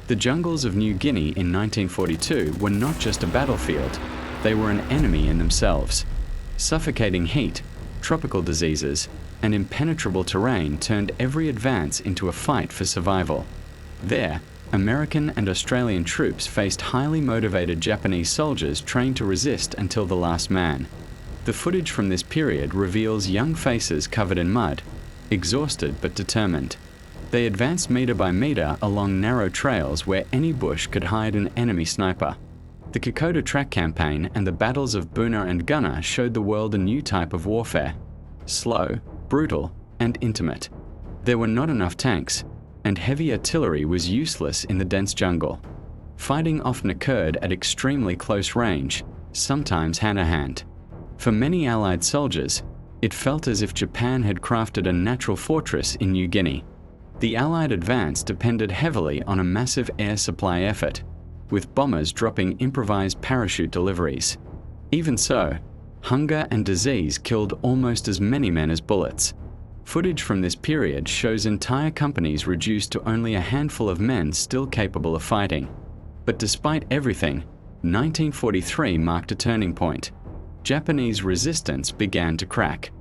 The jungles of New Guinea in 1942 were not just a battlefield, they were an enemy in themselves. Suffocating heat, tropical diseases, and impenetrable terrain turned every advance into a fight for survival. There, American and Australian troops faced highly motivated Japanese soldiers trained to resist until the last man. The footage from this period reveals young faces covered in mud, exhausted but determined. They advanced meter by meter along narrow trails where any bush could hide an enemy sniper. The Kokoda Track Campaign and the battles of Buna and Gunna showed the world a new type of warfare: slow, brutal, and intimate. There were not enough tanks, and heavy artillery was useless in the dense jungle. Fighting often occurred at extremely close range, sometimes hand-to-hand. For many Allied soldiers, it felt as if Japan had crafted a natural fortress in New Guinea. The Allied advance depended heavily on a massive air supply effort, with bombers dropping improvised parachute deliveries. Even so, hunger and disease killed almost as many men as bullets. Footage from this period shows entire companies reduced to only a handful of men still capable of fighting. But despite everything, 1943 marked a turning point. Japanese resistance began to crack.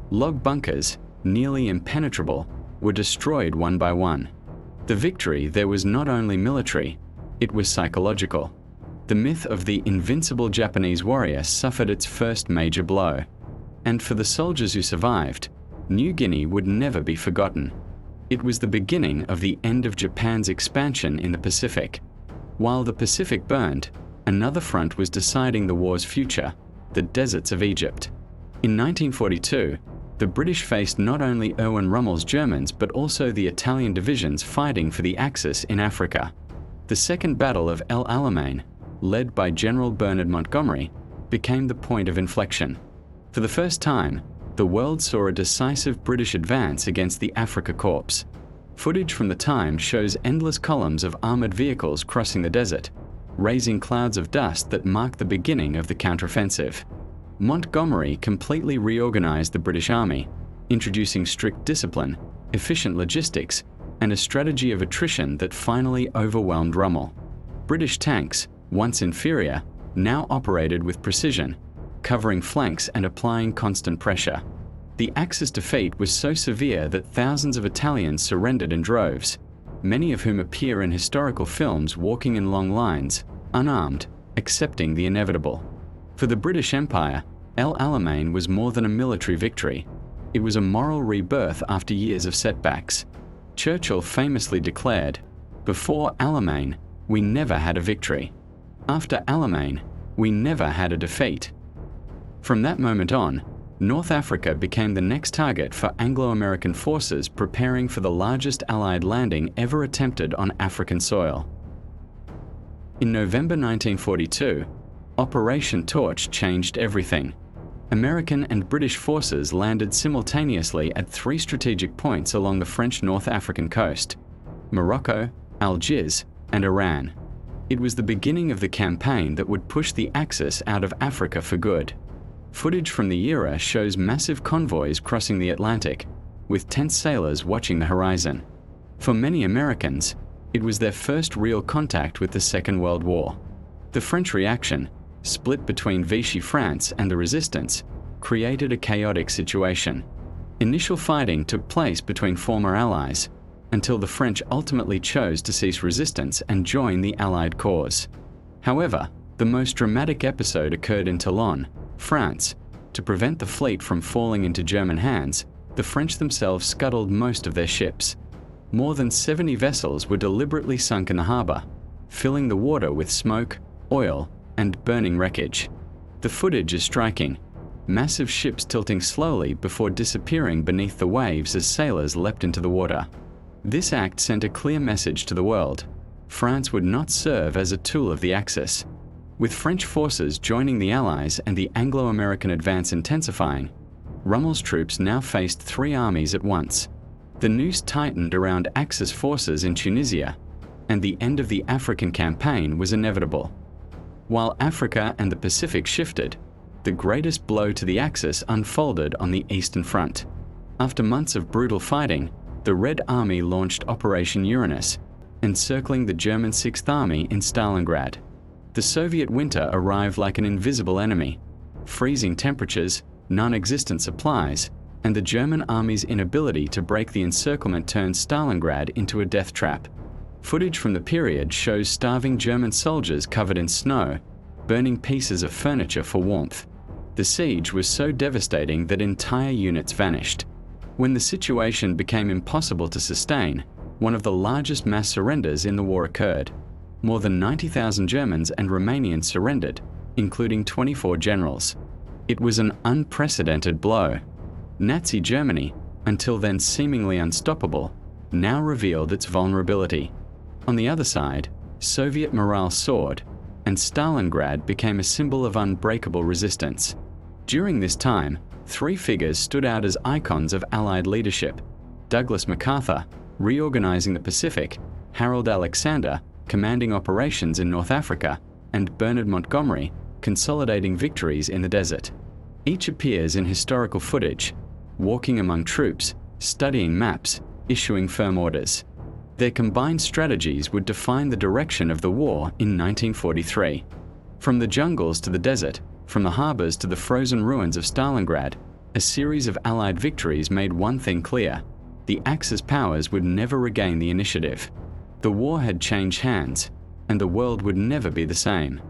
Log bunkers, nearly impenetrable, were destroyed one by one. The victory there was not only military, it was psychological. The myth of the invincible Japanese warrior suffered its first major blow. And for the soldiers who survived, New Guinea would never be forgotten. It was the beginning of the end of Japan's expansion in the Pacific. While the Pacific burned, another front was deciding the war's future: the deserts of Egypt. In 1942, the British faced not only Erwin Rommel's Germans but also the Italian divisions fighting for the Axis in Africa. The Second Battle of El Alamein, led by General Bernard Montgomery, became the point of inflection. For the first time, the world saw a decisive British advance against the Afrika Korps. Footage from the time shows endless columns of armored vehicles crossing the desert, raising clouds of dust that marked the beginning of the counteroffensive. Montgomery completely reorganized the British Army, introducing strict discipline, efficient logistics, and a strategy of attrition that finally overwhelmed Rommel. British tanks, once inferior, now operated with precision, covering flanks and applying constant pressure. The Axis defeat was so severe that thousands of Italians surrendered in droves, many of whom appear in historical films walking in long lines, unarmed, accepting the inevitable. For the British Empire, El Alamein was more than a military victory. It was a moral rebirth after years of setbacks. Churchill famously declared, "Before Alamein, we never had a victory. After Alamein, we never had a defeat." From that moment on, North Africa became the next target for Anglo-American forces preparing for the largest Allied landing ever attempted on African soil. In November 1942, Operation Torch changed everything. American and British forces landed simultaneously at 3 strategic points along the French North African coast: Morocco, Algiers, and Iran. It was the beginning of the campaign that would push the Axis out of Africa for good. Footage from the era shows massive convoys crossing the Atlantic, with tense sailors watching the horizon. For many Americans, it was their first real contact with the Second World War. The French reaction, split between Vichy France and the resistance, created a chaotic situation. Initial fighting took place between former allies, until the French ultimately chose to cease resistance and join the Allied cause. However, the most dramatic episode occurred in Toulon, France. To prevent the fleet from falling into German hands, the French themselves scuttled most of their ships. More than 70 vessels were deliberately sunk in the harbor, filling the water with smoke, oil, and burning wreckage. The footage is striking: massive ships tilting slowly before disappearing beneath the waves as sailors leapt into the water. This act sent a clear message to the world: France would not serve as a tool of the Axis. With French forces joining the Allies and the Anglo-American advance intensifying, Rommel's troops now faced 3 armies at once. The noose tightened around Axis forces in Tunisia, and the end of the African campaign was inevitable. While Africa and the Pacific shifted, the greatest blow to the Axis unfolded on the Eastern Front. After months of brutal fighting, the Red Army launched Operation Uranus, encircling the German 6th Army in Stalingrad. The Soviet winter arrived like an invisible enemy. Freezing temperatures, non-existent supplies, and the German army's inability to break the encirclement turned Stalingrad into a death trap. Footage from the period shows starving German soldiers covered in snow, burning pieces of furniture for warmth. The siege was so devastating that entire units vanished. When the situation became impossible to sustain, one of the largest mass surrenders in the war occurred. More than 90,000 Germans and Romanians surrendered, including 24 generals. It was an unprecedented blow. Nazi Germany, until then seemingly unstoppable, now revealed its vulnerability. On the other side, Soviet morale soared, and Stalingrad became a symbol of unbreakable resistance. During this time, three figures stood out as icons of Allied leadership: Douglas MacArthur, reorganizing the Pacific; Harold Alexander, commanding operations in North Africa; and Bernard Montgomery, consolidating victories in the desert. Each appears in historical footage, walking among troops, studying maps, issuing firm orders. Their combined strategies would define the direction of the war in 1943. From the jungles to the desert, from the harbors to the frozen ruins of Stalingrad, a series of Allied victories made one thing clear: the Axis powers would never regain the initiative. The war had changed hands, and the world would never be the same.